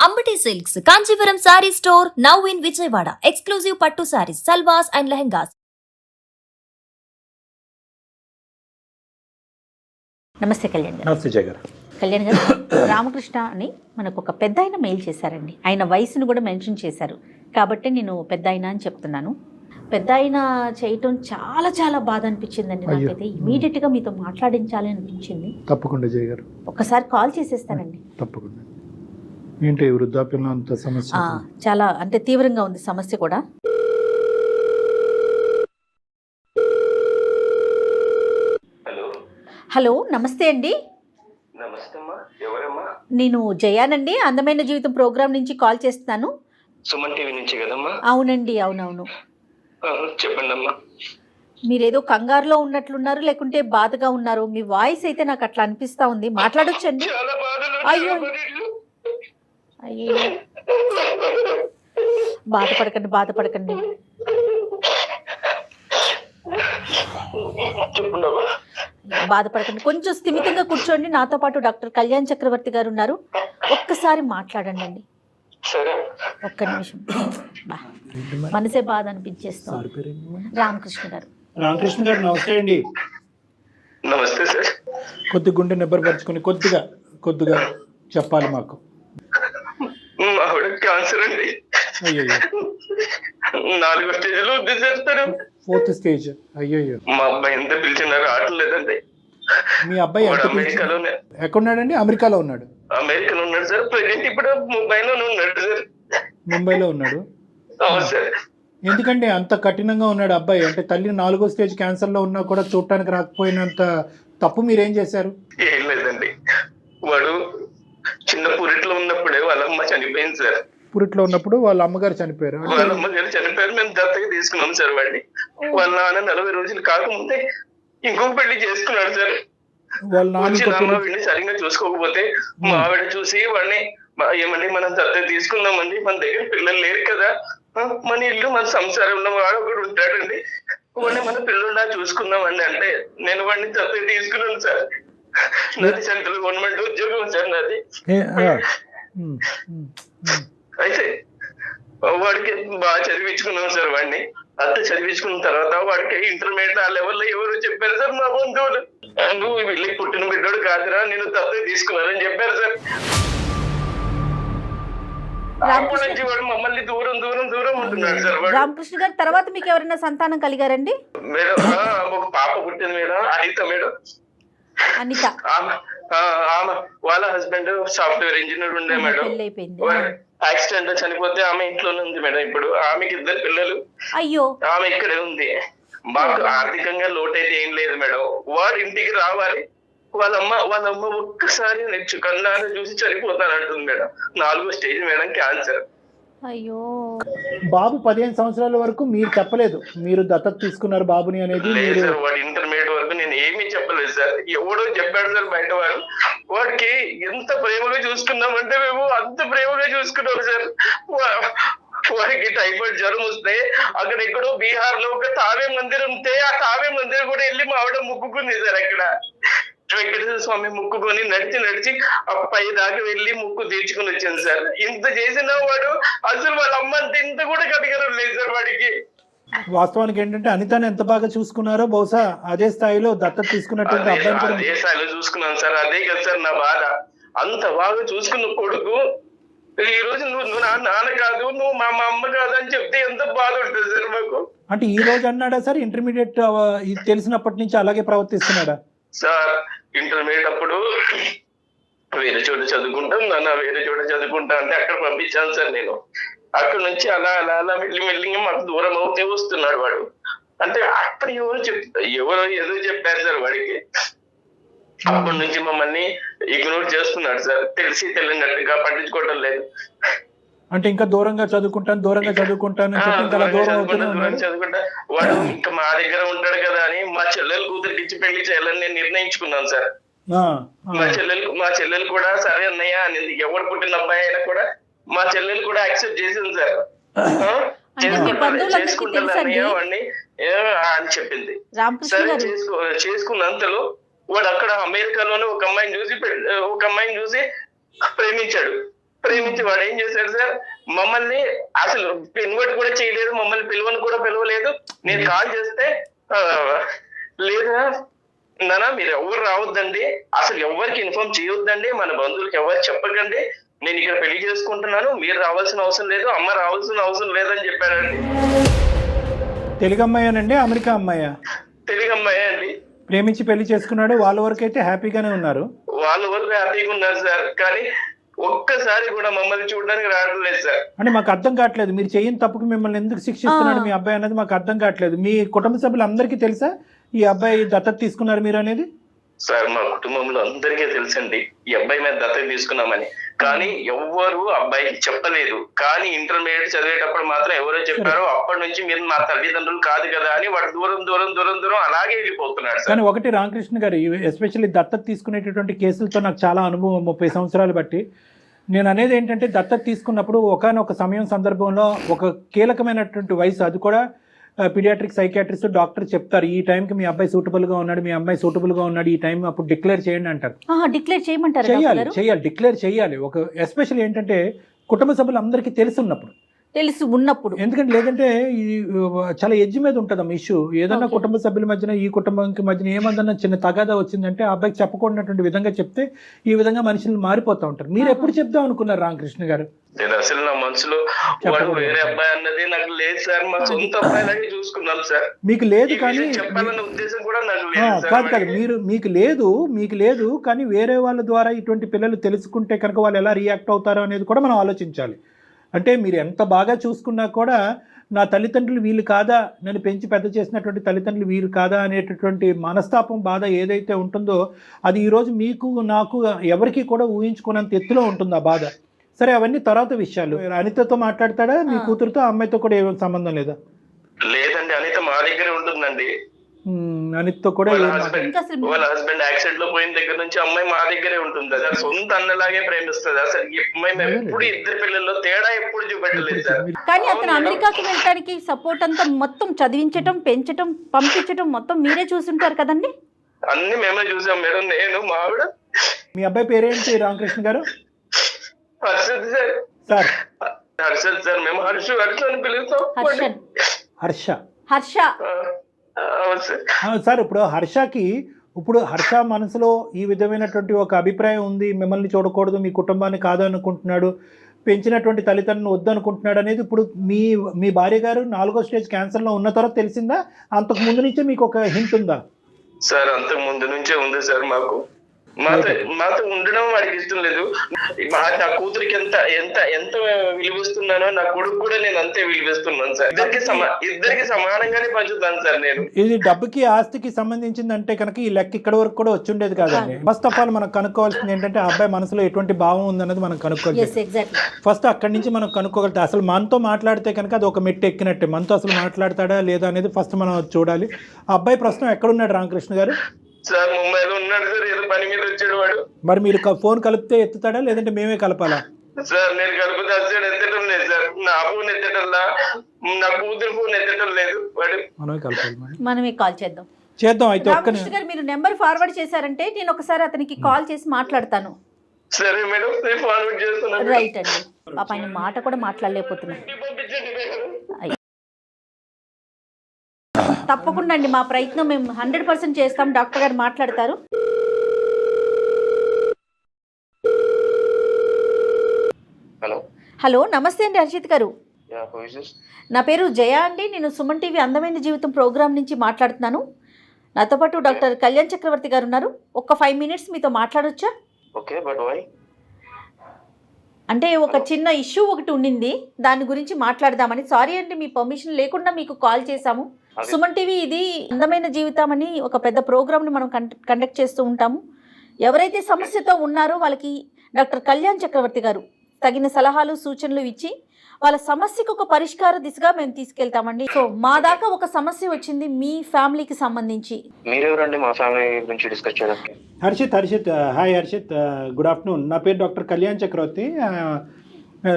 Ambati Silks, Kanchivaram Saree Store, now in Vijayawada. Exclusive Pattu Sarees, Salwas and Lehengas. నమస్తే కళ్యాణ్ గారు. నమస్తే జయ గారు. కళ్యాణ్ గారు, రామకృష్ణ అని మనకు ఒక పెద్ద ఆయన మెయిల్ చేశారండి. ఆయన వయసును కూడా మెన్షన్ చేశారు కాబట్టి నేను పెద్ద ఆయన అని చెప్తున్నాను. పెద్ద ఆయన చేయటం చాలా చాలా బాధ అనిపించిందండి నాకైతే. ఇమీడియట్గా మీతో మాట్లాడించాలి అనిపించింది. తప్పకుండా జయ గారు, ఒక్కసారి కాల్ చేసేస్తానండి. తప్పకుండా. ఏంటి వృద్ధాప్యంలో అంత సమస్య? చాలా అంటే తీవ్రంగా ఉంది సమస్య కూడా. హలో, నమస్తే అండి. నేను జయానండి, అందమైన జీవితం ప్రోగ్రామ్ నుంచి కాల్ చేస్తున్నాను. సుమన్ టీవీ నుంచి కదమ్మా? అవునండి, అవునవును. చెప్పండి అమ్మా. మీరేదో కంగారులో ఉన్నట్లున్నారు, లేకుంటే బాధగా ఉన్నారు. మీ వాయిస్ అయితే నాకు అట్లా అనిపిస్తా ఉంది. మాట్లాడొచ్చండి? అయ్యో అయ్యో, బాధపడకండి బాధపడకండి. బాధపడకండి, కొంచెం స్థిమితంగా కూర్చోండి. నాతో పాటు డాక్టర్ కళ్యాణ్ చక్రవర్తి గారు ఉన్నారు. ఒక్కసారి మాట్లాడండి అండి, ఒక్క నిమిషం. మనసే బాధ అనిపించేస్తాం. రామకృష్ణ గారు. రామకృష్ణ గారు నమస్తే అండి. నమస్తే సార్. కొద్ది గుండె నిబ్బరపరుచుకొని కొద్దిగా చెప్పాలి మాకు. ఆవిడ క్యాన్సర్ అండి. అయ్యో, 4వ స్టేజ్లో ఉంది సార్. 4th stage. అయ్యో, మా అబ్బాయి ఎంత పిలిచినా రావట్లేదండి. మీ అబ్బాయి ఎక్కడున్నాడండి? అమెరికాలో ఉన్నాడు. అమెరికాలో ఉన్నాడు సార్. ప్రెసెంట్ ఇప్పుడు ముంబైలో ఉన్నాడు సార్. ముంబైలో ఉన్నాడు. అవును సార్. ఎందుకంటే అంత కఠినంగా ఉన్నాడు అబ్బాయి? అంటే తల్లి 4వ స్టేజ్ క్యాన్సర్ లో ఉన్నా కూడా చూడటానికి రాకపోయినంత తప్పు మీరేం చేశారు? ఏం లేదండి, వాడు చిన్న పురిట్లో ఉన్నప్పుడే వాళ్ళ అమ్మ చనిపోయింది సార్. పురిట్లో ఉన్నప్పుడు వాళ్ళ అమ్మగారు చనిపోయారు. వాళ్ళ అమ్మగారు చనిపోయారు. మేము దత్తగా తీసుకున్నాం సార్ వాడిని. వాళ్ళ నాన్న 40 రోజులు కాకముందే ఇంకొక పెళ్లి చేసుకున్నాడు సార్. వాళ్ళ నాన్న వీడిని సరిగ్గా చూసుకోకపోతే మా ఆవిడ చూసి వాడిని ఏమండి మనం దత్తగా తీసుకుందామండి, మన దగ్గర పిల్లలు లేరు కదా, మన ఇల్లు మన సంసారంలో వాడు ఒకడు ఉంటాడండి, వాడిని మన పిల్లల్లా చూసుకుందామండి అంటే నేను వాడిని దత్తగా తీసుకున్నాను సార్. నాది సెంట్రల్ గవర్నమెంట్ ఉద్యోగం సార్ నాది. అయితే వాడికి బాగా చదివించుకున్నాం సార్ వాడిని. అంత చదివించుకున్న తర్వాత వాడికి ఇంటర్మీడియట్ ఆ లెవెల్లో ఎవరు చెప్పారు సార్, మా బంధువులు, నువ్వు వెళ్ళి పుట్టిన బిడ్డోడు కాదురా, నేను దత్తగా తీసుకున్నానని చెప్పారు సార్. అప్పటి నుంచి వాడు మమ్మల్ని దూరం దూరం దూరం ఉంటున్నాడు సార్. రామకృష్ణ గారు, తర్వాత మీకు ఎవరైనా సంతానం కలిగారండి? మేడం ఒక పాప పుట్టింది మేడం, అనిత మేడం. అనిత? ఆమె వాళ్ళ హస్బెండ్ సాఫ్ట్వేర్ ఇంజనీర్ ఉండే మేడం. యాక్సిడెంట్ లో చనిపోతే ఆమె ఇంట్లోనే ఉంది మేడం. ఇప్పుడు ఆమెకి 2 పిల్లలు. అయ్యో. ఆమె ఇక్కడే ఉంది. మాకు ఆర్థికంగా లోటు అయితే ఏం లేదు మేడం. వాడు ఇంటికి రావాలి, వాళ్ళ అమ్మ ఒక్కసారి నెక్స్ట్ కన్నాను చూసి చనిపోతానంటుంది మేడం. 4వ స్టేజ్ మేడం, క్యాన్సర్. అయ్యో. బాబు 15 సంవత్సరాల వరకు మీరు చెప్పలేదు మీరు దత్తత తీసుకున్నారు బాబుని అనేది? లేదు సార్, వాడు ఇంటర్మీడియట్ వరకు నేను ఏమీ చెప్పలేదు సార్. ఎవడో చెప్పాడు సార్ బయట వాడు. వాడికి ఎంత ప్రేమగా చూసుకున్నామంటే మేము అంత ప్రేమగా చూసుకున్నాం సార్. వాడికి టైఫాయిడ్ జ్వరం వస్తే అక్కడ ఎక్కడో బీహార్ లో ఒక తావే మందిరం ఉంటే ఆ తావే మందిరం కూడా వెళ్ళి మా ఆవిడ ముక్కుకుంది సార్. అక్కడ వెంకటేశ్వర స్వామి ముక్కుకొని నడిచి ఆ పై దాకా వెళ్ళి ముక్కు తీర్చుకుని వచ్చింది సార్. ఇంత చేసిన వాడు అసలు వాళ్ళ అమ్మ అంత ఇంత కూడా కటికరం లేదు సార్ వాడికి. వాస్తవానికి ఏంటంటే అనితని ఎంత బాగా చూసుకున్నారో బహుశా అదే స్థాయిలో దత్తత తీసుకున్నటువంటి అబ్బాయి అదే స్థాయిలో చూసుకున్నాను సార్. అదే కదా సార్ నా బాధ. అంత బాగా చూసుకున్న కొడుకు ఈ రోజు నువ్వు నాన్న కాదు, నువ్వు మా అమ్మ కాదు అని చెప్తే ఎంత బాధ ఉంటుంది సార్ మాకు. అంటే ఈ రోజు అన్నాడా సార్? ఇంటర్మీడియట్ తెలిసినప్పటి నుంచి అలాగే ప్రవర్తిస్తున్నాడా సార్? ఇంటర్మీడియట్ అప్పుడు వేరే చోట చదువుకుంటాం నాన్న, వేరే చోట చదువుకుంటా అంటే అక్కడ పంపించాను సార్ నేను. అక్కడ నుంచి అలా మెల్లిగా మాకు దూరం అవుతే వస్తున్నాడు వాడు. అంటే అప్పుడు ఎవరో ఏదో చెప్పారు సార్ వాడికి. అప్పటి నుంచి మమ్మల్ని ఇగ్నోర్ చేస్తున్నాడు సార్. తెలిసి తెలియనట్టుగా పట్టించుకోవడం లేదు. అంటే ఇంకా దూరంగా చదువుకుంటాను చదువుకుంటా వాడు ఇంకా మా దగ్గర ఉంటాడు కదా అని మా చెల్లెలు కూతురికి ఇచ్చి పెళ్లి చేయాలని నేను నిర్ణయించుకున్నాను సార్. మా చెల్లెలు కూడా సరే అన్నయ్య అనేది. ఎవరు పుట్టిన అబ్బాయి అయినా కూడా మా చెల్లెలు కూడా యాక్సెప్ట్ చేసింది సార్. చేసుకుంటాను అన్నయ్య వాడిని అని చెప్పింది. సరే చేసుకున్నంతలో వాడు అక్కడ అమెరికాలోనే ఒక అమ్మాయిని చూసి ప్రేమించాడు. ప్రేమించి వాడు ఏం చేశాడు సార్, మమ్మల్ని అసలు ఇన్వైట్ కూడా చేయలేదు, మమ్మల్ని పిలవలేదు. నేను కాల్ చేస్తే లేదా నానా మీరు ఎవరు రావద్దండి, అసలు ఎవరికి ఇన్ఫార్మ్ చేయొద్దండి, మన బంధువులకి ఎవరు చెప్పకండి, నేను ఇక్కడ పెళ్లి చేసుకుంటున్నాను, మీరు రావాల్సిన అవసరం లేదు, అమ్మ రావాల్సిన అవసరం లేదని చెప్పాడండి. తెలుగు అమ్మాయేనండి, అమెరికా అమ్మాయా? తెలుగు అమ్మాయి అండి. ప్రేమించి పెళ్లి చేసుకున్నాడు, వాళ్ళ వరకు అయితే హ్యాపీగానే ఉన్నారు. వాళ్ళ వరకు హ్యాపీగా ఉన్నారు సార్, కానీ ఒక్కసారి కూడా మమ్మల్ని చూడడానికి రావడం లేదు సార్. అంటే మాకు అర్థం కావట్లేదు, మీరు చేయని తప్పుకు మిమ్మల్ని ఎందుకు శిక్షిస్తున్నాడు మీ అబ్బాయి అనేది మాకు అర్థం కావట్లేదు. మీ కుటుంబ సభ్యులు అందరికీ తెలుసా ఈ అబ్బాయి దత్తత తీసుకున్నారు మీరు అనేది? సార్ మా కుటుంబంలో అందరికీ తెలుసండి ఈ అబ్బాయి మీద దత్తత తీసుకున్నామని, కానీ ఎవ్వరు అబ్బాయికి చెప్పలేదు. కానీ ఇంటర్మీడియట్ చదివేటప్పుడు మాత్రం ఎవరో చెప్పారో, అప్పటి నుంచి మీరు మా తల్లిదండ్రులు కాదు కదా అని వాడు దూరం అలాగే వెళ్ళిపోతున్నాడు. కానీ ఒకటి రామకృష్ణ గారు, ఎస్పెషల్లీ దత్తత తీసుకునేటటువంటి కేసులతో నాకు చాలా అనుభవం 30 సంవత్సరాలు బట్టి. నేను అనేది ఏంటంటే, దత్తత తీసుకున్నప్పుడు ఒకానొక సమయం సందర్భంలో ఒక కీలకమైనటువంటి వయసు, అది కూడా పీడియాట్రిక్ సైకియాట్రిస్ట్ డాక్టర్ చెప్తారు, ఈ టైంకి మీ అబ్బాయి సూటబుల్గా ఉన్నాడు, మీ అమ్మాయి సూటబుల్గా ఉన్నాడు, ఈ టైం అప్పుడు డిక్లేర్ చేయండి అంటారు. డిక్లేర్ చేయమంటారు? చేయాలి, డిక్లేర్ చేయాలి. ఒక ఎస్పెషల్లీ ఏంటంటే కుటుంబ సభ్యులు అందరికీ తెలుసున్నప్పుడు, ఎందుకంటే లేదంటే ఇది చాలా ఎడ్జ్ మీద ఉంటుందమ్మా ఇష్యూ. ఏదన్నా కుటుంబ సభ్యుల మధ్యన, ఈ కుటుంబానికి మధ్యన ఏమన్నా చిన్న తగాదా వచ్చిందంటే ఆ అబ్బాయికి చెప్పకూడనటువంటి విధంగా చెప్తే ఈ విధంగా మనుషులు మారిపోతూ ఉంటారు. మీరు ఎప్పుడు చెప్దాం అనుకున్నారు రామకృష్ణ గారు? నేను అసలు నా మనసులో వాడు వేరే అబ్బాయి అన్నది నాకు లేదు సార్, మా సొంత అబ్బాయిలాగే చూసుకున్నాం సార్. మీకు లేదు కానీ చెప్పాలన్న ఉద్దేశం కూడా నాకు కాదు, మీరు మీకు లేదు కానీ వేరే వాళ్ళ ద్వారా ఇటువంటి పిల్లలు తెలుసుకుంటే కనుక వాళ్ళు ఎలా రియాక్ట్ అవుతారో అనేది కూడా మనం ఆలోచించాలి. అంటే మీరు ఎంత బాగా చూసుకున్నా కూడా నా తల్లిదండ్రులు వీళ్ళు కాదా, నన్ను పెంచి పెద్ద చేసినటువంటి తల్లిదండ్రులు వీరు కాదా అనేటటువంటి మనస్తాపం, బాధ ఏదైతే ఉంటుందో అది ఈరోజు మీకు నాకు ఎవరికి కూడా ఊహించుకున్నంత ఎత్తులో ఉంటుంది ఆ బాధ. సరే, అవన్నీ తర్వాత విషయాలు. అనితతో మాట్లాడతాడా మీ కూతురుతో? అమ్మాయితో కూడా ఏం సంబంధం లేదా? లేదండి, అనిత మా దగ్గర ఉంటుందండి. అనితతో కూడా వాళ్ళ హస్బెండ్ యాక్సిడెంట్ లో పోయిన దగ్గర నుంచి అమ్మాయి మా దగ్గరే ఉంటుంది. అసలు సొంత అన్నలాగే ప్రేమిస్తుంది. అసలు అమ్మాయి మేము ఎప్పుడు ఇద్దరు పిల్లల్లో తేడా ఎప్పుడు చూపెట్టలేదు సార్. కానీ అతను అమెరికాకి వెళ్ళడానికి సపోర్ట్ అంతా మొత్తం చదివించటం, పెంచటం, పంపించటం మొత్తం మీరే చూసుంటారు కదండి? అన్ని మేమే చూసాం మేడం, నేను మా ఆవిడ. మీ అబ్బాయి పేరేంటి రామకృష్ణ గారు? హర్షద్ సార్. హర్షద్ సార్, మేము హర్ష అని పిలుస్తాం. హర్ష సార్, ఇప్పుడు హర్ష మనసులో ఈ విధమైనటువంటి ఒక అభిప్రాయం ఉంది, మిమ్మల్ని చూడకూడదు, మీ కుటుంబాన్ని కాదు అనుకుంటున్నాడు, పెంచినటువంటి తల్లిదండ్రులను వద్దనుకుంటున్నాడు అనేది ఇప్పుడు మీ భార్య గారు 4వ స్టేజ్ క్యాన్సర్లో ఉన్న తర్వాత తెలిసిందా? అంతకు ముందు నుంచే మీకు ఒక హింట్ ఉందా? సార్ అంతకు ముందు నుంచే ఉంది సార్. మాతో ఉండడం వాడికి ఇష్టం లేదు. నా కూతురికి ఎంత విలువిస్తున్నానో నా కొడుకు కూడా నేను అంతే విలువిస్తున్నాను సార్. ఇద్దరికి సమానంగానే పంచుతాను సార్ నేను. ఇది డబ్బుకి ఆస్తికి సంబంధించిందంటే కనుక ఈ లెక్క ఇక్కడ వరకు కూడా వచ్చి ఉండేది కాదండి. ఫస్ట్ ఆఫ్ ఆల్ మనం కనుక్కోవాల్సింది ఏంటంటే ఆ అబ్బాయి మనసులో ఎటువంటి భావం ఉందన్నది మనం కనుక్కోవాలి. ఫస్ట్ అక్కడి నుంచి మనం కనుక్కోగలిగితే అసలు మనతో మాట్లాడితే కనుక అది ఒక మెట్టు ఎక్కినట్టే. మనతో అసలు మాట్లాడతాడా లేదా అనేది ఫస్ట్ మనం చూడాలి. ఆ అబ్బాయి ప్రస్తుతం ఎక్కడున్నాడు రామకృష్ణ గారు? సార్ ముంబైలో ఉన్నాడు సార్, ఏదో పని మీద వచ్చాడు వాడు. మరి మీరు ఫోన్ కలిపితే ఎత్తుతాడా లేదంటే మేమే కలపాలా? సార్ నేను కలిపితే అసలు ఎత్తడం లేదు సార్. నా ఫోన్ ఎత్తటంలా, నా కూతురు ఫోన్ ఎత్తడం లేదు. వాడు మనమే కాల్ చేద్దాం. అయితే రామకృష్ణ గారు మీరు నెంబర్ ఫార్వర్డ్ చేశారంటే నేను ఒకసారి అతనికి కాల్ చేసి మాట్లాడతాను. సరే మేడం, నేను ఫార్వర్డ్ చేస్తున్నాను. రైట్ అండి. పాప ఆయన మాట కూడా మాట్లాడలేకపోతున్నాను. తప్పకుండా అండి, మా ప్రయత్నం మేము 100% చేస్తాం. డాక్టర్ గారు మాట్లాడతారు. హలో, నమస్తే అండి హర్షిత్ గారు. నా పేరు జయ అండి. నేను సుమన్ టీవీ అందమైన జీవితం ప్రోగ్రామ్ నుంచి మాట్లాడుతున్నాను. నాతో పాటు డాక్టర్ కళ్యాణ్ చక్రవర్తి గారు ఉన్నారు. ఒక 5 minutes మీతో మాట్లాడొచ్చా? Okay, but why? అంటే ఒక చిన్న ఇష్యూ ఒకటి ఉండింది, దాని గురించి మాట్లాడదామని. సారీ అండి, మీ పర్మిషన్ లేకుండా మీకు కాల్ చేశాము. సుమన్ టీవీ ఇది అందమైన జీవితం అని ఒక పెద్ద ప్రోగ్రామ్ని మనం కండక్ట్ చేస్తూ ఉంటాము. ఎవరైతే సమస్యతో ఉన్నారో వాళ్ళకి డాక్టర్ కళ్యాణ్ చక్రవర్తి గారు తగిన సలహాలు సూచనలు ఇచ్చి వాళ్ళ సమస్యకు ఒక పరిష్కార దిశగా మేము తీసుకెళ్తామండి. సో మా దాకా ఒక సమస్య వచ్చింది మీ ఫ్యామిలీకి సంబంధించి. మీరెవరండి మా ఫ్యామిలీ గురించి డిస్కస్ చేయడానికి? Harshit hi Harshit, good afternoon. నా పేరు doctor Kalyan Chakravarthy.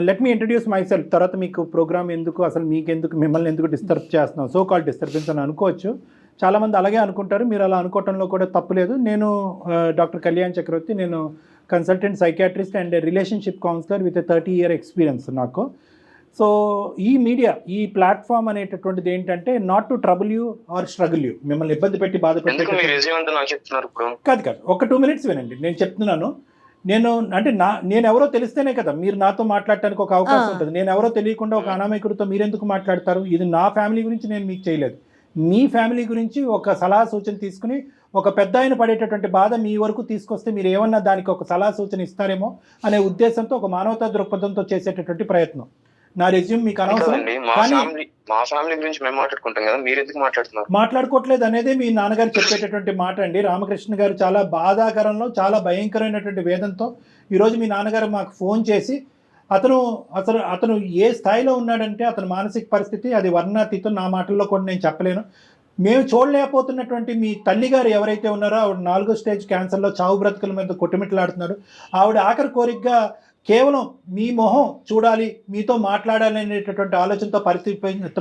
Let me introduce myself. తర్వాత మీకు ప్రోగ్రామ్ ఎందుకు, అసలు మీకెందుకు, మిమ్మల్ని ఎందుకు డిస్టర్బ్ చేస్తున్నాం, సో కాల్ డిస్టర్బెన్స్ అని అనుకోవచ్చు. చాలామంది అలాగే అనుకుంటారు, మీరు అలా అనుకోవటంలో కూడా తప్పులేదు. నేను డాక్టర్ కళ్యాణ్ చక్రవర్తి. నేను consultant psychiatrist and relationship counsellor with 30-year experience నాకు. సో ఈ మీడియా, ఈ ప్లాట్ఫామ్ అనేటటువంటిది ఏంటంటే not to trouble you or struggle you, మిమ్మల్ని ఇబ్బంది పెట్టి బాధ ఎందుకు పెట్టి మీరు నిజం అంతా నాకు చెప్తున్నారు ఇప్పుడు? కాదు ఒక 2 minutes వినండి, నేను చెప్తున్నాను. నేను ఎవరో తెలిస్తేనే కదా మీరు నాతో మాట్లాడటానికి ఒక అవకాశం ఉంటుంది. నేను ఎవరో తెలియకుండా ఒక అనామకుడితో మీరెందుకు మాట్లాడతారు? ఇది నా ఫ్యామిలీ గురించి నేను మీకు చేయలేదు, మీ ఫ్యామిలీ గురించి ఒక సలహా సూచన తీసుకుని ఒక పెద్ద ఆయన పడేటటువంటి బాధ మీ వరకు తీసుకొస్తే మీరు ఏమన్నా దానికి ఒక సలహా సూచన ఇస్తారేమో అనే ఉద్దేశంతో, ఒక మానవతా దృక్పథంతో చేసేటటువంటి ప్రయత్నం. నా రెజ్యూమ్ మీకు అనవసరం, కానీ మా ఫ్యామిలీ గురించి మేము మాట్లాడుకుంటాం కదా, మీరు ఎందుకు మాట్లాడుతున్నారు? మాట్లాడుకోవట్లేదు అనేదే మీ నాన్నగారు చెప్పేటటువంటి మాట అండి. రామకృష్ణ గారు చాలా బాధాకరంలో, చాలా భయంకరమైనటువంటి వేదంతో ఈరోజు మీ నాన్నగారు మాకు ఫోన్ చేసి అతను ఏ స్థాయిలో ఉన్నాడంటే అతని మానసిక పరిస్థితి అది వర్ణాతీతం, నా మాటల్లో కూడా నేను చెప్పలేను. మేము చూడలేకపోతున్నటువంటి మీ తల్లిగారు ఎవరైతే ఉన్నారో ఆవిడ 4వ స్టేజ్ క్యాన్సర్లో చావు బ్రతుకుల మీద కొట్టుమిట్లాడుతున్నారు. ఆవిడ ఆఖరి కోరికగా కేవలం మీ మొహం చూడాలి, మీతో మాట్లాడాలి అనేటటువంటి ఆలోచనతో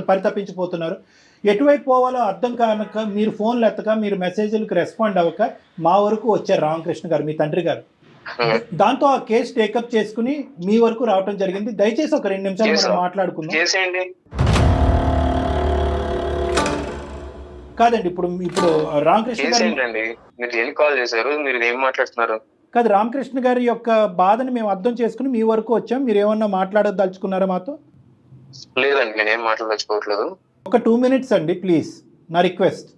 పరితపించిపోతున్నారు. ఎటువైపు పోవాలో అర్థం కానక మీరు ఫోన్లు ఎత్తక, మీరు మెసేజ్లకు రెస్పాండ్ అవ్వక మా వరకు వచ్చారు రామకృష్ణ గారు, మీ తండ్రి గారు. దాంతో ఆ కేసు టేకప్ చేసుకుని మీ వరకు రావటం జరిగింది. దయచేసి ఒక 2 నిమిషాలు మనం మాట్లాడుకుందాం. కాదండి, ఇప్పుడు రామకృష్ణ గారు కాదు, రామకృష్ణ గారి యొక్క బాధని మేము అర్థం చేసుకుని మీ వరకు వచ్చాం. మీరు ఏమన్నా మాట్లాడదలుచుకున్నారా మాతో? లేదండి, నేనేం మాట్లాడదలుచుకోవట్లేదు. ఒక 2 minutes అండి ప్లీజ్, నా రిక్వెస్ట్.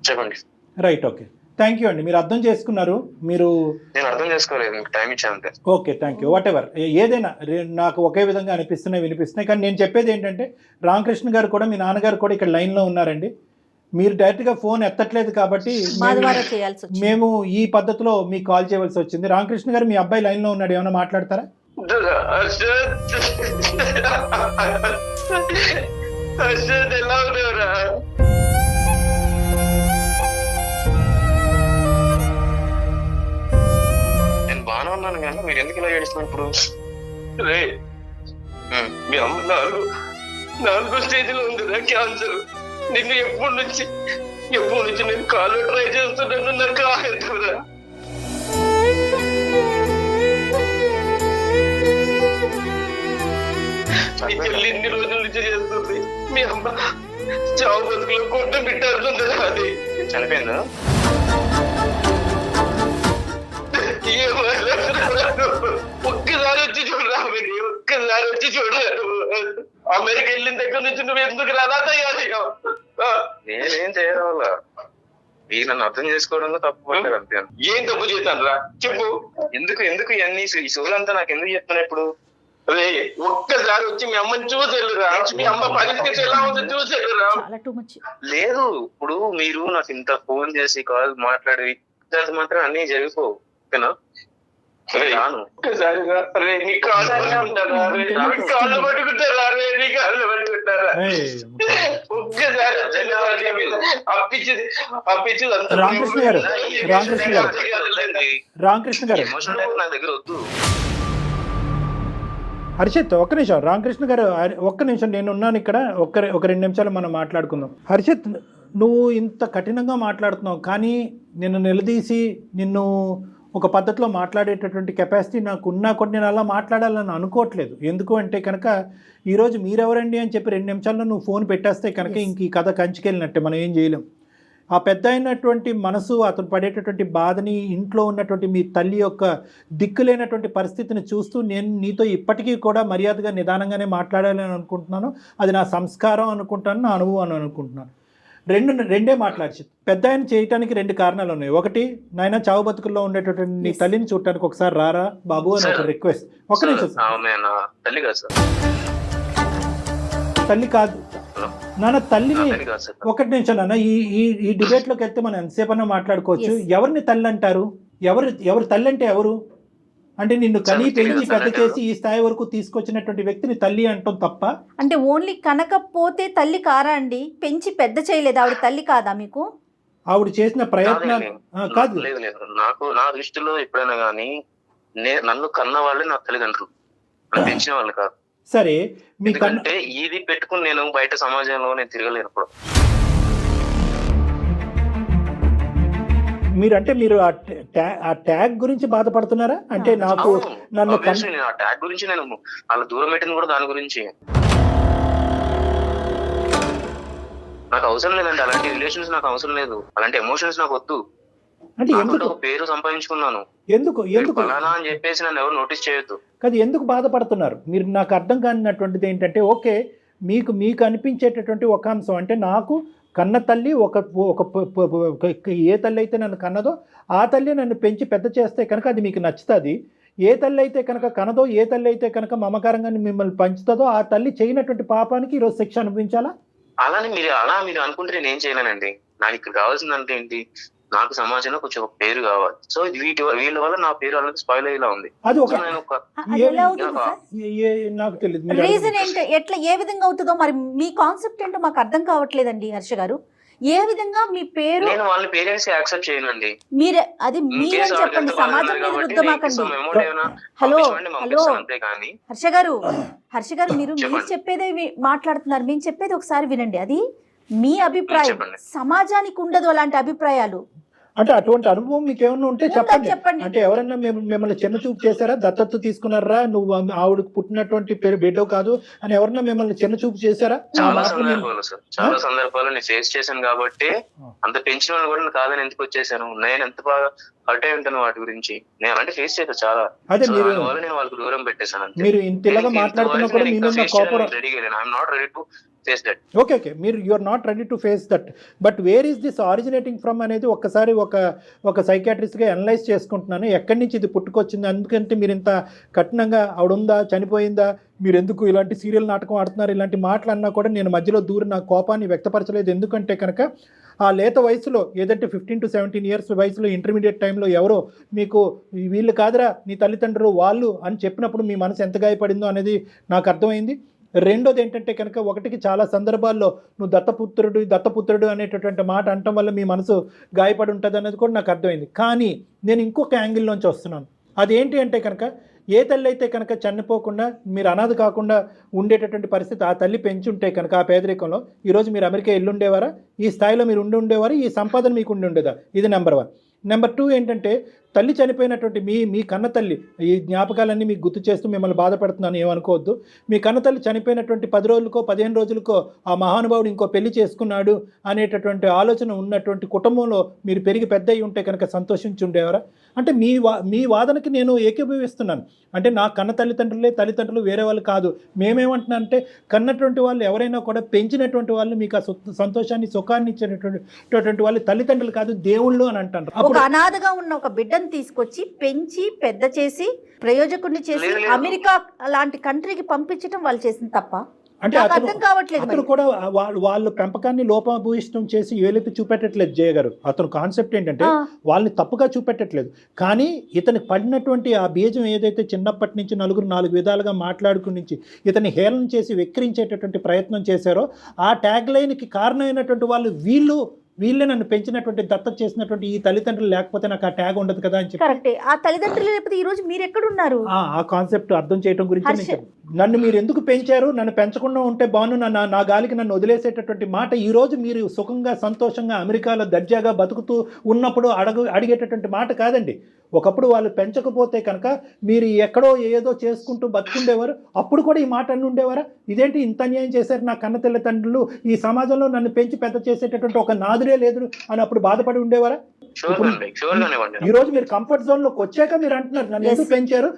చెప్పండి. రైట్, ఓకే, థ్యాంక్ యూ అండి. మీరు అర్థం చేసుకున్నారు. నేను అర్థం చేసుకోలేదు, మీకు టైం ఇచ్చాను. Okay, thank you. What ever, ఏదైనా నాకు ఒకే విధంగా వినిపిస్తున్నాయి. కానీ నేను చెప్పేది ఏంటంటే రామకృష్ణ గారు కూడా, మీ నాన్నగారు కూడా ఇక్కడ లైన్లో ఉన్నారండి. మీరు డైరెక్ట్గా ఫోన్ ఎత్తట్లేదు కాబట్టి మేము ఈ పద్ధతిలో మీకు కాల్ చేయవలసి వచ్చింది. రామకృష్ణ గారు, మీ అబ్బాయి లైన్లో ఉన్నాడు, ఏమైనా మాట్లాడతారా? నేను బాగానే ఉన్నాను కానీ మీరు ఎందుకు ఇలా ఏడుస్తున్నారు ఇప్పుడు? రే, మీ అమ్మ 4వ స్టేజ్లో ఉందిరా క్యాన్సర్. నిన్ను ఎప్పటి నుంచి నేను కాలు ట్రై చేస్తున్నాను, నాకు ఆగదురా. మీ చెల్లి ఇన్ని రోజుల నుంచి చేస్తుంది, మీ అమ్మ చావు బతుకులో కొట్ట పెట్టారుతుంది. అది చనిపోయిందా? ఒక్కసారి వచ్చి చూడరా, ఒక్కసారి వచ్చి చూడరా. అమెరికా వెళ్ళిన దగ్గర నుంచి నువ్వు ఎందుకు రాదా తయారయ్యా? నేనేం చేయడం, మీరు నన్ను అర్థం చేసుకోవడంలో తప్పు పడ్డారు అంతే. ఏం తప్పు చేశాను రా చెప్పు. ఎందుకు ఇవన్నీ ఈ సోలంతా నాకు ఎందుకు చెప్తున్నా ఇప్పుడు? అదే ఒక్కసారి వచ్చి మీ అమ్మని చూసేళ్ళురా, మీ అమ్మ పరిస్థితి ఎలా ఉందో చూసేళ్ళురా. లేదు, ఇప్పుడు మీరు నాకు ఇంత ఫోన్ చేసి కాల్ మాట్లాడి మాత్రం అన్ని జరిగిపోవు, ఓకేనా? ఒక్కసారిగా నీ కాళ్ళు పట్టుకుంటారా, కాళ్ళు పట్టుకుంటారా, నీ కాళ్ళు పట్టుకుంటారా? ఒక్కసారి రామకృష్ణ గారు నా దగ్గర వద్దు. హర్షిత్, ఒక్క నిమిషం. రామకృష్ణ గారు ఒక్క నిమిషం, నేను ఉన్నాను ఇక్కడ. ఒక 2 నిమిషాలు మనం మాట్లాడుకుందాం. హర్షిత్, నువ్వు ఇంత కఠినంగా మాట్లాడుతున్నావు, కానీ నిన్ను నిలదీసి నిన్ను ఒక పద్ధతిలో మాట్లాడేటటువంటి కెపాసిటీ నాకు ఉన్నా కూడా నేను అలా మాట్లాడాలని అనుకోవట్లేదు. ఎందుకు అంటే కనుక ఈరోజు మీరెవరండి అని చెప్పి 2 నిమిషాల్లో నువ్వు ఫోన్ పెట్టేస్తే కనుక ఇంక ఈ కథ కంచికెళ్ళినట్టే, మనం ఏం చేయలేం. ఆ పెద్ద అయినటువంటి మనసు, అతను పడేటటువంటి బాధని, ఇంట్లో ఉన్నటువంటి మీ తల్లి యొక్క దిక్కులేనటువంటి పరిస్థితిని చూస్తూ నేను నీతో ఇప్పటికీ కూడా మర్యాదగా నిదానంగానే మాట్లాడాలని అనుకుంటున్నాను. అది నా సంస్కారం అనుకుంటాను, నా అనుభవం అనుకుంటున్నాను. రెండే మాట్లాడి పెద్ద ఆయన చేయటానికి 2 కారణాలు ఉన్నాయి. ఒకటి, నాయన చావు బతుకుల్లో ఉండేటటువంటి నీ తల్లిని చూడటానికి ఒకసారి రారా బాబు అని ఒక రిక్వెస్ట్. ఒక నిమిషం, తల్లి కాదు నాన్న, తల్లిని. ఒకటి నిమిషం నాన్న, ఈ డిబేట్లోకి వెళ్తే మనం ఎంతసేపన్నా మాట్లాడుకోవచ్చు. ఎవరిని తల్లి అంటారు? ఎవరు తల్లి అంటే ఎవరు? అంటే నిన్ను కని పెంచి పెద్ద చేసి ఈ స్థాయి వరకు తీసుకొచ్చినటువంటి వ్యక్తిని తల్లి అంటాం తప్ప. అంటే ఓన్లీ కనకపోతే తల్లి కారా అండి? పెంచి పెద్ద చేయలేదు, ఆవిడ తల్లి కాదా మీకు? ఆవిడ చేసిన ప్రయత్నాలు కాదు. లేదు, నాకు నా దృష్టిలో ఎప్పుడైనా కానీ నన్ను కన్న వాళ్ళే నా తల్లిదండ్రులు, పెంచిన వాళ్ళు కాదు. సరే, మీకంటే ఇది పెట్టుకుని నేను బయట సమాజంలో నేను తిరగలేనప్పుడు. మీరు అంటే మీరు ఆ ట్యాగ్ గురించి బాధపడుతున్నారా? అంటే నాకు నన్ను Obviously నేను ఆ ట్యాగ్ గురించి నేను వాళ్ళ దూరం పెట్టింది కూడా దాని గురించి. నాకు అవసరం లేదండి అలాంటి రిలేషన్స్, నాకు అవసరం లేదు అలాంటి ఎమోషన్స్, నాకు వద్దు. అంటే నాకంటూ ఎందుకు ఒక పేరు సంపాదించుకున్నాను, ఎందుకు ఎందుకు ఫలానా అని చెప్పేసి నన్ను ఎవరు నోటీస్ చేయొద్దు. కాదు, ఎందుకు బాధపడుతున్నారు మీరు? నాకు అర్థం కానిటువంటిది ఏంటంటే, ఓకే మీకు మీకు అనిపించేటటువంటి ఒక అంశం అంటే, నాకు కన్న తల్లి ఏ తల్లి అయితే నన్ను కన్నదో ఆ తల్లి నన్ను పెంచి పెద్ద చేస్తే కనుక అది మీకు నచ్చుతుంది. ఏ తల్లి అయితే కనుక కనదో, ఏ తల్లి అయితే కనుక మమకారంగా మిమ్మల్ని పెంచుతుందో ఆ తల్లి చేయనటువంటి పాపానికి ఈరోజు శిక్ష అనిపించాలా? అలా మీరు అనుకుంటే నేను ఏం చేయలేనండి. నాకు ఇక్కడ కావాల్సిందంటే ఏంటి, నాకు సమాజంలో కొంచెం ఒక పేరు కావాలి. సో వీళ్ళ వల్ల నా పేరు అనేది స్పాయిల్ అయ్యేలా ఉంది. అది ఒక అది ఎలా అవుతుంది సార్? నాకు తెలియదు రీజన్ ఏంటో, ఎట్లా ఏ విధంగా అవుతుందో మరి మీ కాన్సెప్ట్ ఏంటో మాకు అర్థం కావట్లేదండి హర్ష గారు. ఏ విధంగా మీ పేరు? నేను వాళ్ళ పేరెంట్స్ యాక్సెప్ట్ చేయనండి. మీరే అది మీరని చెప్పండి, సమాజం మీద రుద్దమాకండి. హలో హలో హర్ష గారు మీరు చెప్పేదే మాట్లాడుతున్నారు, మేము చెప్పేది ఒకసారి వినండి. అది మీ అభిప్రాయం, సమాజానికి ఉండదు అలాంటి అభిప్రాయాలు. అంటే అటువంటి అనుభవం మీకు ఏమన్నా ఉంటే చెప్పండి. అంటే ఎవరన్నా మిమ్మల్ని చిన్న చూపు చేశారా? దత్తత తీసుకున్నారా? నువ్వు ఆవిడకు పుట్టినటువంటి బిడ్డ కాదు అని ఎవరన్నా మిమ్మల్ని చిన్న చూపు చేశారా? చాలా సందర్భాలు నేను ఫేస్ చేశాను కాబట్టి అంత పెంచిన వాళ్ళు కూడా కాదని ఎందుకు వచ్చేసాను. నేను ఎంత బాగా హర్ట్ అయి ఉంటాను వాటి గురించి. నేను అలాంటి ఫేస్ చేశాను చాలా. అదే నేను వాళ్ళకి దూరం పెట్టేశాను. మీరు ఇంతలాగా మాట్లాడుతున్నప్పుడు I'm not ready to face that. Okay మీరు you are not ready to face that, but where is this originating from అనేది ఒక్కసారి ఒక సైకాట్రిస్ట్గా అనలైజ్ చేసుకుంటున్నాను. ఎక్కడి నుంచి ఇది పుట్టుకొచ్చింది? అందుకంటే మీరు ఇంత కఠినంగా ఆవిడుందా, చనిపోయిందా, మీరు ఎందుకు ఇలాంటి సీరియల్ నాటకం ఆడుతున్నారు, ఇలాంటి మాటలు అన్నా కూడా నేను మధ్యలో దూరి నా కోపాన్ని వ్యక్తపరచలేదు. ఎందుకంటే కనుక ఆ లేత వయసులో, ఏదంటే 15 to 17 years వయసులో, ఇంటర్మీడియట్ టైంలో ఎవరో మీకు వీళ్ళు కాదురా నీ తల్లిదండ్రులు వాళ్ళు అని చెప్పినప్పుడు మీ మనసు ఎంత గాయపడిందో అనేది నాకు అర్థమైంది. రెండోది ఏంటంటే కనుక, ఒకటికి చాలా సందర్భాల్లో నువ్వు దత్తపుత్రుడు అనేటటువంటి మాట అనటం వల్ల మీ మనసు గాయపడి ఉంటుంది అనేది కూడా నాకు అర్థమైంది. కానీ నేను ఇంకొక యాంగిల్లోంచి వస్తున్నాను. అదేంటి అంటే కనుక, ఏ తల్లి అయితే కనుక చనిపోకుండా మీరు అనాథ కాకుండా ఉండేటటువంటి పరిస్థితి ఆ తల్లి పెంచుంటే కనుక ఆ పేదరికంలో ఈరోజు మీరు అమెరికా వెళ్ళుండేవారా? ఈ స్థాయిలో మీరు ఉండేవారా? ఈ సంపాదన మీకు ఉండేదా? ఇది నెంబర్ 1. నెంబర్ 2 ఏంటంటే, తల్లి చనిపోయినటువంటి మీ కన్న తల్లి, ఈ జ్ఞాపకాలన్నీ మీకు గుర్తు చేస్తూ మిమ్మల్ని బాధపడుతున్నాను, ఏమనుకోవద్దు. మీ కన్న తల్లి చనిపోయినటువంటి 10 రోజులకో 15 రోజులకో ఆ మహానుభావుడు ఇంకో పెళ్లి చేసుకున్నాడు అనేటటువంటి ఆలోచన ఉన్నటువంటి కుటుంబంలో మీరు పెరిగి పెద్ద అయి ఉంటే కనుక సంతోషించి ఉండేవారా? అంటే మీ వాదనకి నేను ఏకీభవిస్తున్నాను. అంటే నా కన్న తల్లిదండ్రులు వేరే వాళ్ళు కాదు. మేమేమంటున్నా అంటే, కన్నటువంటి వాళ్ళు ఎవరైనా కూడా పెంచినటువంటి వాళ్ళు మీకు ఆ సంతోషాన్ని సుఖాన్ని ఇచ్చేటటువంటి వాళ్ళు తల్లిదండ్రులు కాదు, దేవుళ్ళు అని అంటారు. ఒక అనాథగా ఉన్న ఒక బిడ్డను తీసుకొచ్చి పెంచి పెద్ద చేసి ప్రయోజకుడిని చేసి అమెరికా లాంటి కంట్రీకి పంపించడం వాళ్ళు చేసిన తప్ప అంటే అర్థం కావట్లేదు. అతను కూడా వాళ్ళు పెంపకాన్ని లోపభూయిష్టం చేసి ఏలెత్తి చూపెట్టట్లేదు జయ గారు. అతను కాన్సెప్ట్ ఏంటంటే వాళ్ళని తప్పుగా చూపెట్టట్లేదు, కానీ ఇతనికి పడినటువంటి ఆ బీజం ఏదైతే చిన్నప్పటి నుంచి నలుగురు 4 విధాలుగా మాట్లాడుకుని నుంచి ఇతన్ని హేళన చేసి వెక్కిరించేటటువంటి ప్రయత్నం చేశారో, ఆ ట్యాగ్ లైన్కి కారణమైనటువంటి వాళ్ళు వీళ్ళే నన్ను పెంచినటువంటి దత్తత చేసినటువంటి ఈ తల్లిదండ్రులు లేకపోతే నాకు ఆ ట్యాగ్ ఉండదు కదా అని చెప్పి. కరెక్టే. ఆ తల్లిదండ్రులు లేకపోతే ఈ రోజు మీరు ఎక్కడున్నారు? ఆ కాన్సెప్ట్ అర్థం చేయడం గురించి నన్ను మీరు ఎందుకు పెంచారు, నన్ను పెంచకుండా ఉంటే బాను, నా గాలికి నన్ను వదిలేసేటటువంటి మాట ఈ రోజు మీరు సుఖంగా సంతోషంగా అమెరికాలో దర్జాగా బతుకుతూ ఉన్నప్పుడు అడిగేటటువంటి మాట కాదండి. ఒకప్పుడు వాళ్ళు పెంచకపోతే కనుక మీరు ఎక్కడో ఏదో చేసుకుంటూ బతుకుండేవారు. అప్పుడు కూడా ఈ మాట అన్ని ఉండేవారా? ఇదేంటి ఇంత అన్యాయం చేశారు నా కన్న తల్లిదండ్రులు, ఈ సమాజంలో నన్ను పెంచి పెద్ద చేసేటటువంటి ఒక నాదురే లేదు అని అప్పుడు బాధపడి ఉండేవారా? ఈ రోజు మీరు కంఫర్ట్ జోన్ లోకి వచ్చాక మీరు అంటున్నారు నన్ను ఎందుకు పెంచారు.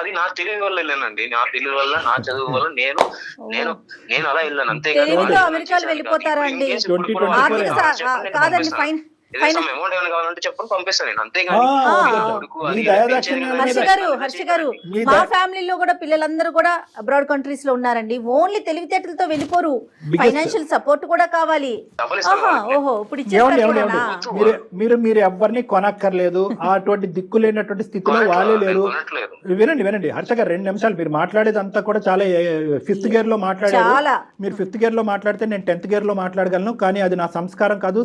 అది నా తెలివి వల్ల వెళ్ళానండి, నా తెలివి వల్ల, నా చదువు వల్ల నేను అలా వెళ్ళాను అంతే. అమెరికాలో వెళ్ళిపోతారా అండి? కాదండి, ఫైన్. హర్ష గారు మా ఫ్యామిలీలో కూడా పిల్లలందరూ కూడా అబ్రాడ్ కంట్రీస్ లో ఉన్నారండి. ఓన్లీ తెలివితేటలతో వెళ్ళిపోరు, ఫైనాన్షియల్ సపోర్ట్ కూడా కావాలి. ఓహో, ఇప్పుడు మీరు ఎవరిని కొనక్కర్లేదు, అటువంటి దిక్కు లేనటువంటి స్థితిలో వాళ్ళే లేరు. వినండి హర్ష గారు, 2 నిమిషాలు. మీరు మాట్లాడేది అంతా కూడా చాలా 5th గేర్ లో మాట్లాడారు. మీరు 5th గేర్ లో మాట్లాడితే నేను 10th గేర్ లో మాట్లాడగలను, కానీ అది నా సంస్కారం కాదు.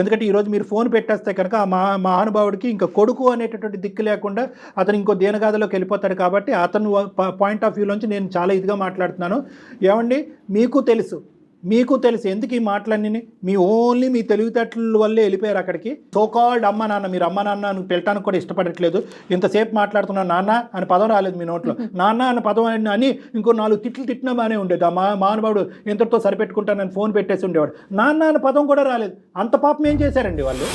ఎందుకంటే ఈరోజు మీరు ఫోన్ పెట్టేస్తే కనుక ఆ మహానుభావుడికి ఇంకా కొడుకు అనేటటువంటి దిక్కు లేకుండా అతను ఇంకో దేనగాథలోకి వెళ్ళిపోతాడు. కాబట్టి అతను పాయింట్ ఆఫ్ వ్యూలోంచి నేను చాలా ఇదిగా మాట్లాడుతున్నాను. ఏమండి, మీకు తెలుసు మీకు తెలుసు ఎందుకు ఈ మాటలన్నీ. మీ ఓన్లీ మీ తెలివితేటల వల్లే వెళ్ళిపోయారు అక్కడికి. సోకాల్డ్ అమ్మ నాన్న, మీరు అమ్మ నాన్న అని పిలటానికి కూడా ఇష్టపడట్లేదు. ఇంతసేపు మాట్లాడుతున్నా నాన్న అని పదం రాలేదు మీ నోట్లో. నాన్న అనే పదం అని ఇంకో 4 తిట్లు తిట్టినా బాగానే ఉండేది. ఆ మానవుడు ఇంతటితో సరిపెట్టుకుంటానని ఫోన్ పెట్టేసి ఉండేవాడు. నాన్న అనే పదం కూడా రాలేదు. అంత పాపం ఏం చేశారండి వాళ్ళు?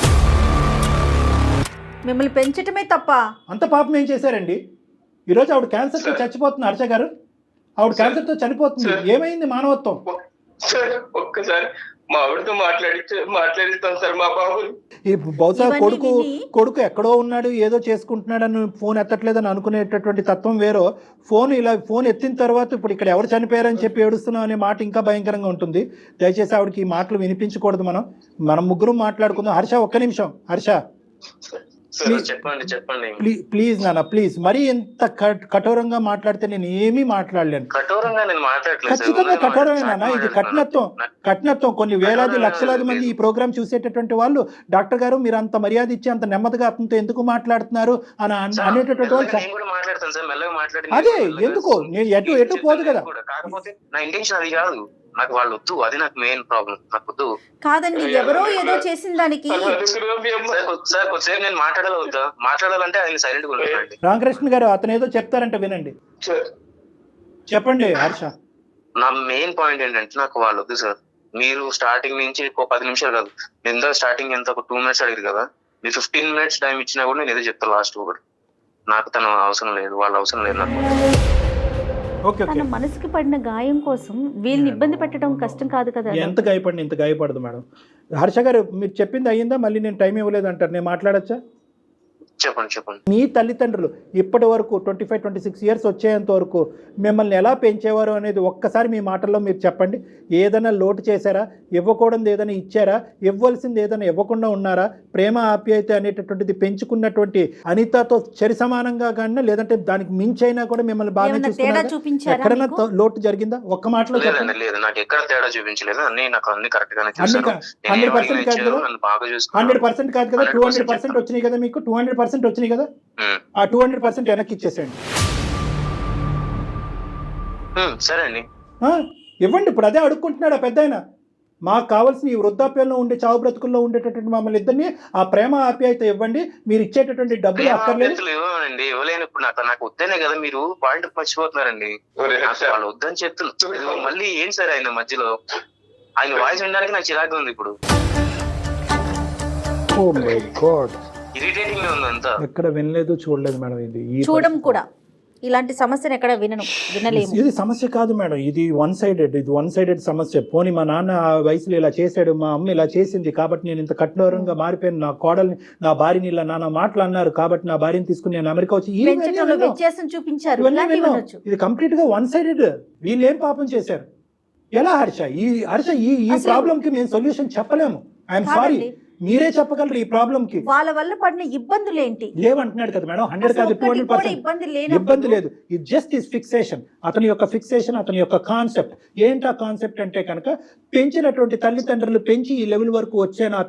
మిమ్మల్ని పెంచటమే తప్ప అంత పాపం ఏం చేశారండి? ఈరోజు ఆవిడ క్యాన్సర్తో చచ్చిపోతుంది. హర్ష గారు, ఆవిడ క్యాన్సర్తో చనిపోతుంది. ఏమైంది మానవత్వం? సార్ ఒక్కసారి మా ఆవిడతో మాట్లాడిస్తాను సార్ మా బాబుని. ఈ బహుశా కొడుకు ఎక్కడో ఉన్నాడు, ఏదో చేసుకుంటున్నాడని ఫోన్ ఎత్తట్లేదని అనుకునేటటువంటి తత్వం వేరో, ఫోన్ ఎత్తిన తర్వాత ఇప్పుడు ఇక్కడ ఎవరు చనిపోయారని చెప్పి ఏడుస్తున్నాం అనే మాట ఇంకా భయంకరంగా ఉంటుంది. దయచేసి ఆవిడకి ఈ మాటలు వినిపించకూడదు. మనం ముగ్గురం మాట్లాడుకుందాం. హర్ష ఒక్క నిమిషం. హర్ష చెప్పండి ప్లీజ్ నాన్న, ప్లీజ్. మరీ ఎంత కఠోరంగా మాట్లాడితే నేను ఏమీ మాట్లాడలేను. కఠోరంగా నేను మాట్లాడలేదు. ఖచ్చితంగా కఠోరమే నాన్న. ఇది కఠినత్వం. కొన్ని వేలాది లక్షలాది మంది ఈ ప్రోగ్రామ్ చూసేటటువంటి వాళ్ళు, డాక్టర్ గారు మీరు అంత మర్యాద ఇచ్చి అంత నెమ్మదిగా అతనితో ఎందుకు మాట్లాడుతున్నారు అని అనేటటువంటి వాళ్ళు. అదే ఎందుకు నేను ఎటు పోదు కదా. కాకపోతే నా ఇంటెన్షన్ అది కాదు. నాకు వాళ్ళు వద్దు, అది నాకు మెయిన్ ప్రాబ్లం. నాకు వద్దు కాదండి, ఎవరో ఏదో చేసిన దానికి. సార్ కొద్దిసేపు నేను మాట్లాడాలి. మాట్లాడాలంటే ఆయన సైలెంట్ గా ఉంటానండి. రామకృష్ణ గారు అతను ఏదో చెప్తారంటే వినండి. చెప్పండి హర్ష. నా మెయిన్ పాయింట్ ఏంటంటే నాకు వాళ్ళు వద్దు సార్. మీరు స్టార్టింగ్ నుంచి 10 నిమిషాలు కాదు, ఎంత స్టార్టింగ్ ఎంత ఒక 2 minutes అడిగారు కదా, మీరు 15 minutes టైం ఇచ్చినా కూడా నేను ఏదో చెప్తాను లాస్ట్ ఒకటి. నాకు తన అవసరం లేదు, వాళ్ళ అవసరం లేదు నాకు. తన మనసుకి పడిన గాయం కోసం వీళ్ళని ఇబ్బంది పెట్టడం కష్టం కాదు కదా. ఎంత గాయపడి ఇంత గాయపడదు మేడం. హర్ష గారు మీరు చెప్పింది అయ్యిందా? మళ్ళీ నేను టైం ఇవ్వలేదు అంటారు. నేను మాట్లాడచ్చా? చెప్పండి. మీ తల్లిదండ్రులు ఇప్పటి వరకు 25-26 years వచ్చేంత వరకు మిమ్మల్ని ఎలా పెంచేవారు అనేది ఒక్కసారి మీ మాటల్లో మీరు చెప్పండి. ఏదైనా లోటు చేశారా? ఇవ్వకూడదు ఏదైనా ఇచ్చారా? ఇవ్వాల్సింది ఏదైనా ఇవ్వకుండా ఉన్నారా? ప్రేమ ఆప్యాయత అనేటటువంటిది పెంచుకున్నటువంటి అనితతో సరి సమానంగా కానీ, లేదంటే దానికి మించైనా కూడా మిమ్మల్ని బాగా చూసుకున్నారా? ఎక్కడైనా లోటు జరిగిందా? ఒక్క మాటలో చెప్పండి. లేదు, నాకు ఎక్కడ తేడా చూపించలేదు. నాకు అన్ని కరెక్ట్ గానే 100% కాదు కదా. 100% కాదు కదా. 200% వచ్చినాయి కదా. మీకు 200% వచ్చినాయి కదా. ఆ 200% వెనక్కి ఇచ్చేసేయండి. సరే అండి, ఇవ్వండి. ఇప్పుడు అదే అడుక్కుంటున్నాడు ఆ పెద్దాయన. మాకు కావాల్సిన ఈ వృద్ధాప్యంలో ఉండే చావు బ్రతుకుల్లో ఉండేటటువంటి మమ్మల్ని ఇద్దరిని ఆ ప్రేమ ఆప్యాయత ఇవ్వండి. మీరు ఇచ్చేటటువంటి డబ్బులు అక్కర్లేదు. ఇవ్వలేను. ఇప్పుడు నాకు వద్దనే కదా మీరు పాయింట్ మర్చిపోతున్నారండి. వాళ్ళు వద్దని చెప్తున్నారు. మళ్ళీ ఏం సార్ ఆయన మధ్యలో ఆయన వాయిస్ వినడానికి నాకు చిరాకుగా ఉంది ఇప్పుడు. ఇరిటేటింగ్ గా ఉంది అంతా. ఎక్కడ వినలేదు, చూడలేదు మేడం. ఇది చూడడం కూడా ఇలాంటి సమస్యను ఎక్కడ వినలేము. ఇది సమస్య కాదు మేడం. ఇది వన్ సైడెడ్ సమస్య. పోనీ మా నాన్న ఆ వయసులో ఇలా చేశాడు, మా అమ్మ ఇలా చేసింది కాబట్టి నేను ఇంత కఠోరంగా మారిపోయాను. నా కోడల్ని, నా భార్యని ఇలా నాన్న మాటలు అన్నారు కాబట్టి నా భార్యని తీసుకుని నేను అమెరికా వచ్చి చూపించారు. ఇది కంప్లీట్ గా వన్ సైడెడ్. వీళ్ళు ఏం పాపం చేశారు? ఎలా హర్ష? ఈ ప్రాబ్లం కి మేము సొల్యూషన్ చెప్పలేము. I'm sorry. మీరే చెప్పగలరు ఈ ప్రాబ్లం కి. వాళ్ళ వల్ల పడిన ఇబ్బందులు ఏంటి లేవంటున్నాడు కదా మేడం. 100 కాదు 200% ఇబ్బంది లేదు. ఇది జస్ట్ ఈస్ ఫిక్సేషన్. అతని యొక్క ఫిక్సేషన్, అతని యొక్క కాన్సెప్ట్. ఏంటా కాన్సెప్ట్ అంటే కనుక, పెంచినటువంటి తల్లిదండ్రులు పెంచి ఈ లెవెల్ వరకు వచ్చాను,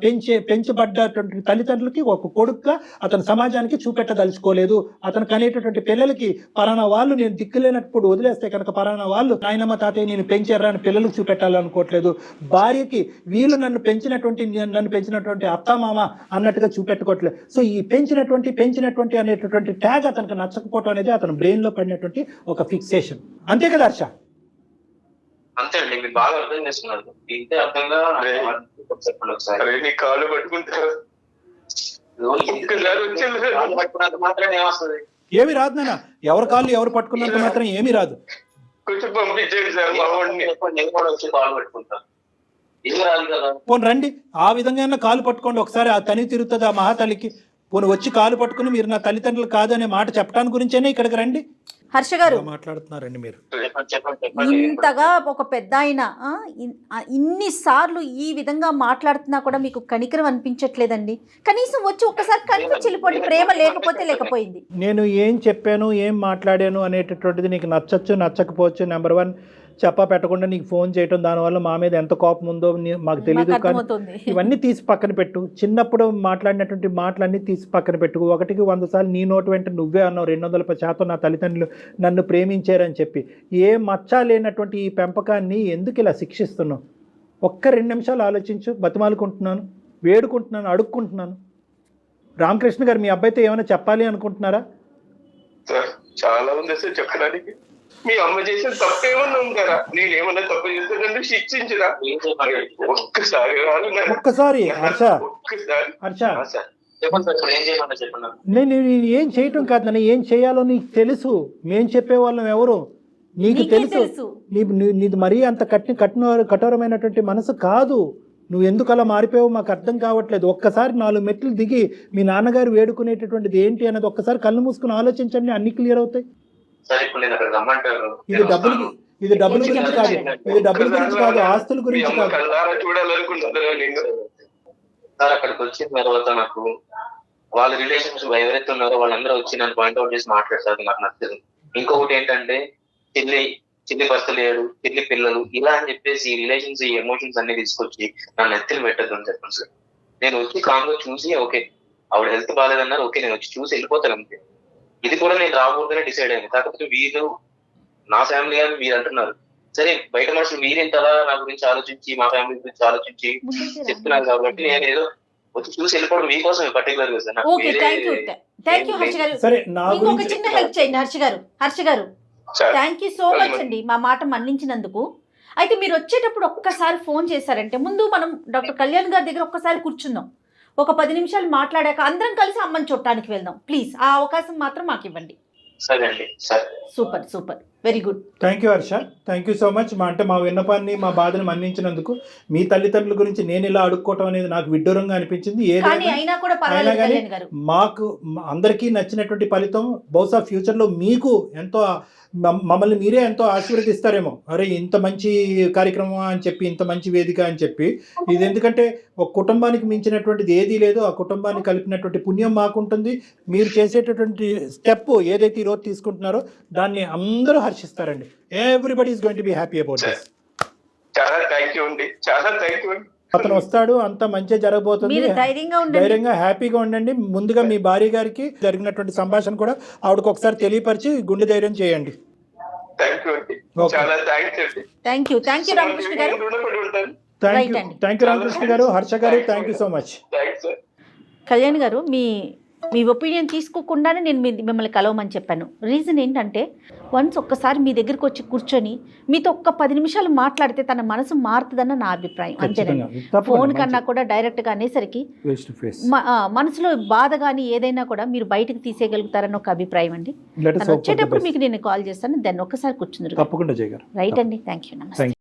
పెంచబడ్డటువంటి తల్లిదండ్రులకి ఒక కొడుకుగా అతను సమాజానికి చూపెట్టదలుచుకోలేదు. అతను కనేటటువంటి పిల్లలకి పలానా వాళ్ళు నేను దిక్కులేనప్పుడు వదిలేస్తే కనుక పలానా వాళ్ళు నాయనమ్మ తాతయ్య నేను పెంచారా అని పిల్లలకు చూపెట్టాలనుకోవట్లేదు. భార్యకి వీళ్ళు నన్ను పెంచినటువంటి అత్తామామ అన్నట్టుగా చూపెట్టుకోవట్లేదు. సో ఈ పెంచినటువంటి అనేటటువంటి ట్యాగ్ అతనికి నచ్చకపోవటం అనేది అతని బ్రెయిన్ లో పడినటువంటి ఒక ఫిక్సేషన్. అంతే కదా హర్ష? అంతే అండి, మీరు బాగా అర్థం చేస్తున్నారు. ఇంతే అర్థంగా కాళ్ళు పట్టుకుంటారు. ఏమి రాదు నాన్న. ఎవరి కాళ్ళు ఎవరు పట్టుకున్నంత మాత్రం ఏమీ రాదు. కొంచెం పంపించేది సార్, మా వాడిని వచ్చి కాళ్ళు పట్టుకుంటాను. పోనీ రండి, ఆ విధంగా కాలు పట్టుకోండి ఒకసారి. ఆ తని తిరుగుతుంది ఆ మహాతల్లికి. పోనీ వచ్చి కాలు పట్టుకుని మీరు నా తల్లిదండ్రులు కాదనే మాట చెప్పడానికి గురించేనే ఇక్కడికి రండి. హర్ష గారు మాట్లాడుతున్నారండి మీరు. ఇంతగా ఒక పెద్ద ఆయన ఇన్నిసార్లు ఈ విధంగా మాట్లాడుతున్నా కూడా మీకు కనికరం అనిపించట్లేదండి? కనీసం వచ్చి ఒక్కసారి కనిపించి వెళ్ళిపోండి. ప్రేమ లేకపోయింది. నేను ఏం చెప్పాను, ఏం మాట్లాడాను అనేటటువంటిది నీకు నచ్చచ్చు నచ్చకపోవచ్చు. నెంబర్ 1 చెప్పా పెట్టకుండా నీకు ఫోన్ చేయటం, దానివల్ల మా మీద ఎంత కోపం ఉందో మాకు తెలియదు. కానీ ఇవన్నీ తీసి పక్కన పెట్టు. చిన్నప్పుడు మాట్లాడినటువంటి మాటలన్నీ తీసి పక్కన పెట్టు. 1కి 100 సార్లు నీ నోటు వెంట నువ్వే అన్నావు 210% నా తల్లిదండ్రులు నన్ను ప్రేమించారని చెప్పి. ఏ మచ్చ లేనటువంటి ఈ పెంపకాన్ని ఎందుకు ఇలా శిక్షిస్తున్నావు? ఒక్క 2 నిమిషాలు ఆలోచించు. బతిమాలుకుంటున్నాను, వేడుకుంటున్నాను, అడుక్కుంటున్నాను. రామకృష్ణ గారు మీ అబ్బాయితో ఏమైనా చెప్పాలి అనుకుంటున్నారా? సార్ చాలా ఉంది సార్ చెప్పడానికి. మీ అమ్మ చేసిన తప్పేమన్నా ఉందారా? నేను ఏమన్నా తప్పు చేస్తే నన్ను శిక్షించరా? ఒక్కసారి రాదు నాన్న. ఒక్కసారి హర్ష, ఒక్కసారి హర్ష, సార్ చెప్పండి సార్, ఇప్పుడు ఏం చేయమన్నా చెప్పండి. నేను ఏం చేయటం కాదు నాన్న, ఏం చేయాలో నీకు తెలుసు. మేం చెప్పేవాళ్ళం ఎవరు నీకు నీకే తెలుసు. తెలుసు. నీది మరీ అంత కఠోరమైనటువంటి మనసు కాదు. నువ్వు ఎందుకు అలా మారిపోయావో మాకు అర్థం కావట్లేదు. ఒక్కసారి 4 మెట్లు దిగి మీ నాన్నగారు వేడుకునేటటువంటిది ఏంటి అన్నది ఒక్కసారి కళ్ళు మూసుకుని ఆలోచించండి, అన్ని క్లియర్ అవుతాయి. సార్ ఇప్పుడు నేను అక్కడ రమ్మంటారు. ఇది డబ్బుల గురించి కాదు, ఇది డబ్బుల గురించి కాదు, ఆస్తుల గురించి కాదు. కళ్ళారా చూడాలనుకుంటున్నారా నేను? సార్ అక్కడికి వచ్చిన తర్వాత నాకు వాళ్ళ రిలేషన్స్ ఎవరైతే ఉన్నారో వాళ్ళందరూ వచ్చి నన్ను పాయింట్అవుట్ చేసి మాట్లాడతారు, నాకు నచ్చదు. ఇంకొకటి ఏంటంటే చిల్లి బస్తలేడు, చిల్లి పిల్లలు ఇలా అని చెప్పేసి ఈ రిలేషన్స్, ఈ ఎమోషన్స్ అన్ని తీసుకొచ్చి నన్ను ఎత్తులు పెట్టద్దు అని చెప్పండి సార్. నేను వచ్చి కామ్గా చూసి ఓకే ఆవిడ హెల్త్ బాగాలేదన్నారు, ఓకే నేను వచ్చి చూసి వెళ్ళిపోతాను అంతే. ఇది కూడా నేను రాకూడదనే డిసైడ్ అయింది. కాకపోతే వీళ్ళు నా ఫ్యామిలీ అని మీరు అంటున్నారు. సరే బయట మనుషులు మీరింతలా నా గురించి ఆలోచించి మా ఫ్యామిలీ గురించి ఆలోచించి చెప్తున్నారు కాబట్టి నేను ఏదో వచ్చి చూసి వెళ్ళిపోవడం మీకోసం పర్టికులర్ గా sir. Okay, thank you Harsha గారు. సరే నా ఇంకొక గురించి చిన్న హెల్ప్ చేయండి హర్ష గారు. థ్యాంక్ యూ సో మచ్ అండి మా మాట మన్నించినందుకు. అయితే మీరు వచ్చేటప్పుడు ఒక్కసారి ఫోన్ చేశారంటే ముందు మనం డాక్టర్ కళ్యాణ్ గారి దగ్గర ఒక్కసారి కూర్చుందాం. ఒక 10 నిమిషాలు మాట్లాడాక అందరం కలిసి అమ్మని చూడటానికి వెళ్దాం ప్లీజ్. ఆ అవకాశం మాత్రం మాకు ఇవ్వండి. సరే అండి. సరే, super very good. Thank you Harsha, thank you so much. మా విన్నపాన్ని, మా బాధను మన్నించినందుకు. మీ తల్లిదండ్రుల గురించి నేను ఇలా అడుక్కోవటం అనేది నాకు విడ్డూరంగా అనిపించింది. కానీ అయినా కూడా పర్వాలేదు కళ్యాణ్ గారు. మాకు అందరికీ నచ్చినటువంటి ఫలితం బహుశా ఫ్యూచర్లో మీకు ఎంతో మమ్మల్ని మీరే ఎంతో ఆశీర్వదిస్తారేమో. అరే ఇంత మంచి కార్యక్రమం అని చెప్పి, ఇంత మంచి వేదిక అని చెప్పి. ఇది ఎందుకంటే ఒక కుటుంబానికి మించినటువంటిది ఏదీ లేదు. ఆ కుటుంబాన్ని కలిపినటువంటి పుణ్యం మాకుంటుంది. మీరు చేసేటటువంటి స్టెప్ ఏదైతే ఈరోజు తీసుకుంటున్నారో దాన్ని అందరూ హర్షిస్తారండి. Everybody is going to be happy about this. చాలా థ్యాంక్ యూ అండి, చాలా థ్యాంక్ యూ అండి. అతను వస్తాడు, అంత మంచిగా జరగబోతుంది. ధైర్యంగా హ్యాపీగా ఉండండి. ముందుగా మీ భార్య గారికి జరిగినటువంటి సంభాషణ కూడా ఆవిడకు ఒకసారి తెలియపరిచి గుండె ధైర్యం చేయండి. థ్యాంక్ యూ అండి, చాలా థ్యాంక్స్ అండి. థ్యాంక్ యూ రామకృష్ణ గారు. రుణపడి ఉంటాను. థ్యాంక్ యూ రామకృష్ణ గారు, హర్ష గారు, thank you so much. Thanks sir. Kalyan గారు, మీ ఒపీనియన్ తీసుకోకుండానే నేను మిమ్మల్ని కలవమని చెప్పాను. రీజన్ ఏంటంటే వన్స్ ఒక్కసారి మీ దగ్గరికి వచ్చి కూర్చొని మీతో ఒక్క 10 నిమిషాలు మాట్లాడితే తన మనసు మారుతుందన్న నా అభిప్రాయం. అంతేనండి. ఫోన్ కన్నా కూడా డైరెక్ట్గా అనేసరికి మనసులో బాధ కానీ ఏదైనా కూడా మీరు బయటకు తీసేయగలుగుతారని ఒక అభిప్రాయం అండి. తను వచ్చేటప్పుడు మీకు నేను కాల్ చేస్తాను. దాన్ని ఒక్కసారి కూర్చుందరు. తప్పకుండా చేయగలరు. రైట్ అండి. Thank you. నమస్తే.